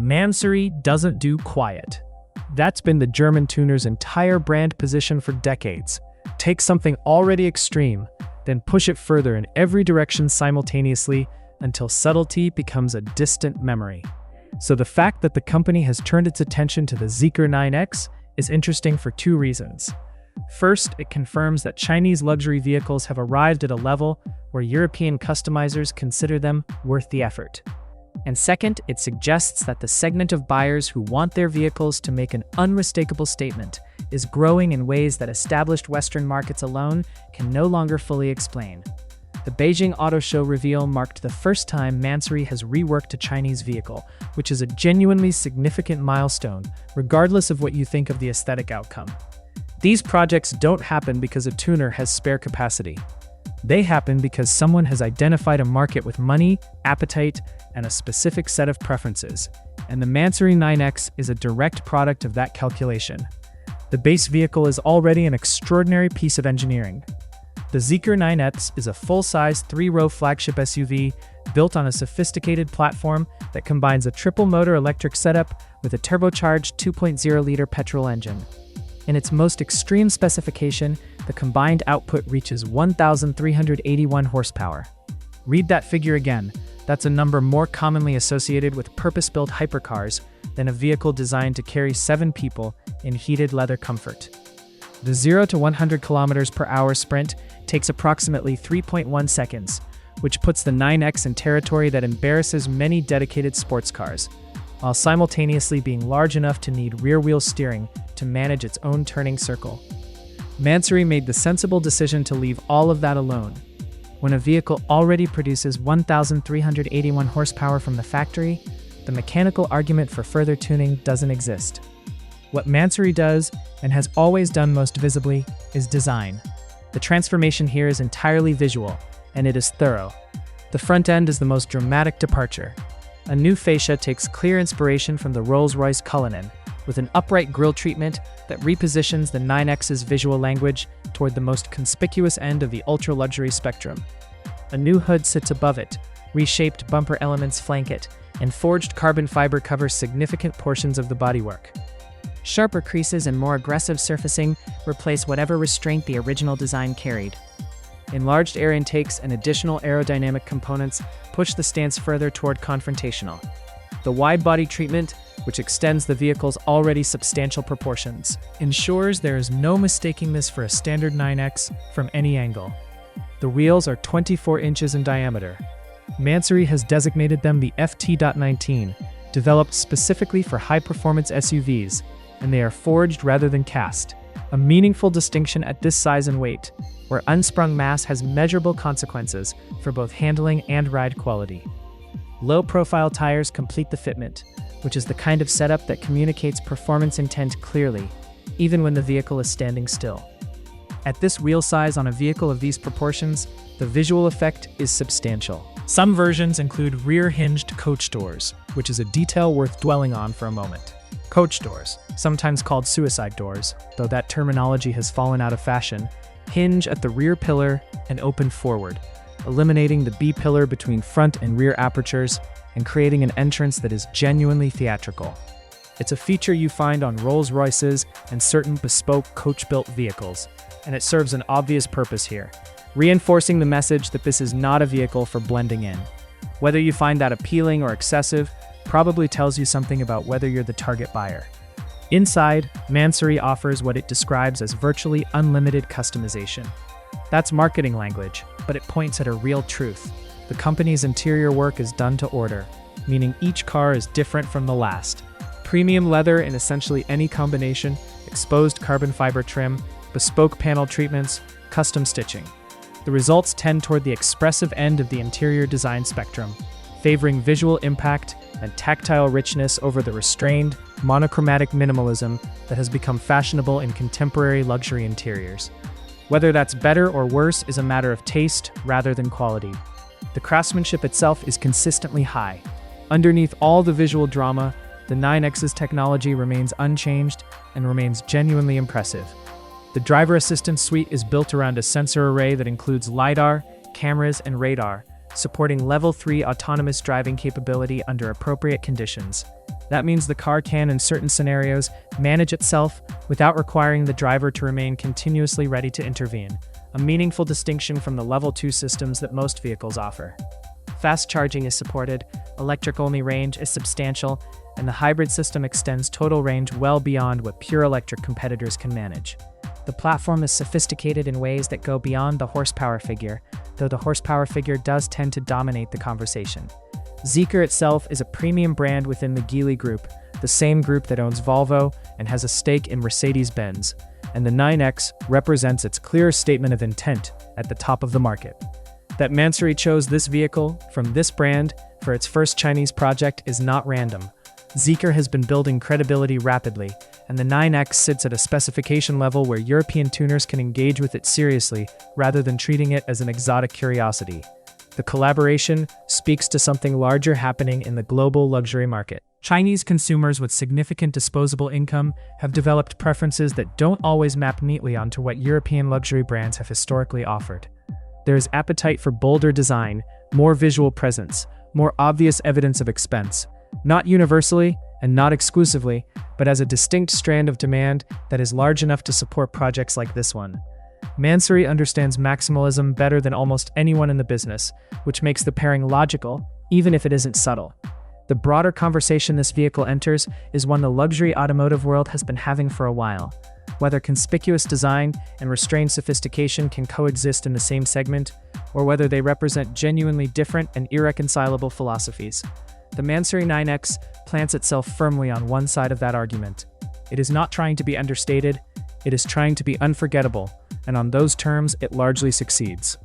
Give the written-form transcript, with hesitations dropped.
Mansory doesn't do quiet. That's been the German tuner's entire brand position for decades. Take something already extreme, then push it further in every direction simultaneously until subtlety becomes a distant memory. So the fact that the company has turned its attention to the Zeekr 9X is interesting for two reasons. First, it confirms that Chinese luxury vehicles have arrived at a level where European customizers consider them worth the effort. And second, it suggests that the segment of buyers who want their vehicles to make an unmistakable statement is growing in ways that established Western markets alone can no longer fully explain. The Beijing Auto Show reveal marked the first time Mansory has reworked a Chinese vehicle, which is a genuinely significant milestone, regardless of what you think of the aesthetic outcome. These projects don't happen because a tuner has spare capacity. They happen because someone has identified a market with money, appetite, and a specific set of preferences, and the Mansory 9X is a direct product of that calculation. The base vehicle is already an extraordinary piece of engineering. The Zeekr 9X is a full-size 3-row flagship SUV built on a sophisticated platform that combines a triple-motor electric setup with a turbocharged 2.0-liter petrol engine. In its most extreme specification, the combined output reaches 1,381 horsepower. Read that figure again. That's a number more commonly associated with purpose-built hypercars than a vehicle designed to carry 7 people in heated leather comfort. The 0 to 100 km per hour sprint takes approximately 3.1 seconds, which puts the 9X in territory that embarrasses many dedicated sports cars, while simultaneously being large enough to need rear-wheel steering to manage its own turning circle. Mansory made the sensible decision to leave all of that alone. When a vehicle already produces 1,381 horsepower from the factory, the mechanical argument for further tuning doesn't exist. What Mansory does, and has always done most visibly, is design. The transformation here is entirely visual, and it is thorough. The front end is the most dramatic departure. A new fascia takes clear inspiration from the Rolls-Royce Cullinan, with an upright grille treatment that repositions the 9X's visual language toward the most conspicuous end of the ultra-luxury spectrum. A new hood sits above it, reshaped bumper elements flank it, and forged carbon fiber covers significant portions of the bodywork. Sharper creases and more aggressive surfacing replace whatever restraint the original design carried. Enlarged air intakes and additional aerodynamic components push the stance further toward confrontational. The wide-body treatment, which extends the vehicle's already substantial proportions, ensures there is no mistaking this for a standard 9X from any angle. The wheels are 24 inches in diameter. Mansory has designated them the FT.19, developed specifically for high-performance SUVs, and they are forged rather than cast, a meaningful distinction at this size and weight, where unsprung mass has measurable consequences for both handling and ride quality. Low-profile tires complete the fitment, which is the kind of setup that communicates performance intent clearly, even when the vehicle is standing still. At this wheel size on a vehicle of these proportions, the visual effect is substantial. Some versions include rear-hinged coach doors, which is a detail worth dwelling on for a moment. Coach doors, sometimes called suicide doors, though that terminology has fallen out of fashion, hinge at the rear pillar and open forward, eliminating the B-pillar between front and rear apertures and creating an entrance that is genuinely theatrical. It's a feature you find on Rolls-Royces and certain bespoke coach-built vehicles, and it serves an obvious purpose here, reinforcing the message that this is not a vehicle for blending in. Whether you find that appealing or excessive probably tells you something about whether you're the target buyer. Inside, Mansory offers what it describes as virtually unlimited customization. That's marketing language, but it points at a real truth. The company's interior work is done to order, meaning each car is different from the last. Premium leather in essentially any combination, exposed carbon fiber trim, bespoke panel treatments, custom stitching. The results tend toward the expressive end of the interior design spectrum, favoring visual impact and tactile richness over the restrained, monochromatic minimalism that has become fashionable in contemporary luxury interiors. Whether that's better or worse is a matter of taste rather than quality. The craftsmanship itself is consistently high. Underneath all the visual drama, the 9X's technology remains unchanged and remains genuinely impressive. The driver assistance suite is built around a sensor array that includes LiDAR, cameras, and radar, supporting Level 3 autonomous driving capability under appropriate conditions. That means the car can, in certain scenarios, manage itself without requiring the driver to remain continuously ready to intervene, a meaningful distinction from the Level 2 systems that most vehicles offer. Fast charging is supported, electric-only range is substantial, and the hybrid system extends total range well beyond what pure electric competitors can manage. The platform is sophisticated in ways that go beyond the horsepower figure, though the horsepower figure does tend to dominate the conversation. Zeekr itself is a premium brand within the Geely Group, the same group that owns Volvo and has a stake in Mercedes-Benz, and the 9X represents its clear statement of intent at the top of the market. That Mansory chose this vehicle from this brand for its first Chinese project is not random. Zeekr has been building credibility rapidly, and the 9X sits at a specification level where European tuners can engage with it seriously rather than treating it as an exotic curiosity. The collaboration speaks to something larger happening in the global luxury market. Chinese consumers with significant disposable income have developed preferences that don't always map neatly onto what European luxury brands have historically offered. There is appetite for bolder design, more visual presence, more obvious evidence of expense, not universally and not exclusively, but as a distinct strand of demand that is large enough to support projects like this one. Mansory understands maximalism better than almost anyone in the business, which makes the pairing logical, even if it isn't subtle. The broader conversation this vehicle enters is one the luxury automotive world has been having for a while. Whether conspicuous design and restrained sophistication can coexist in the same segment, or whether they represent genuinely different and irreconcilable philosophies. The Mansory 9X plants itself firmly on one side of that argument. It is not trying to be understated, it is trying to be unforgettable, and on those terms, it largely succeeds.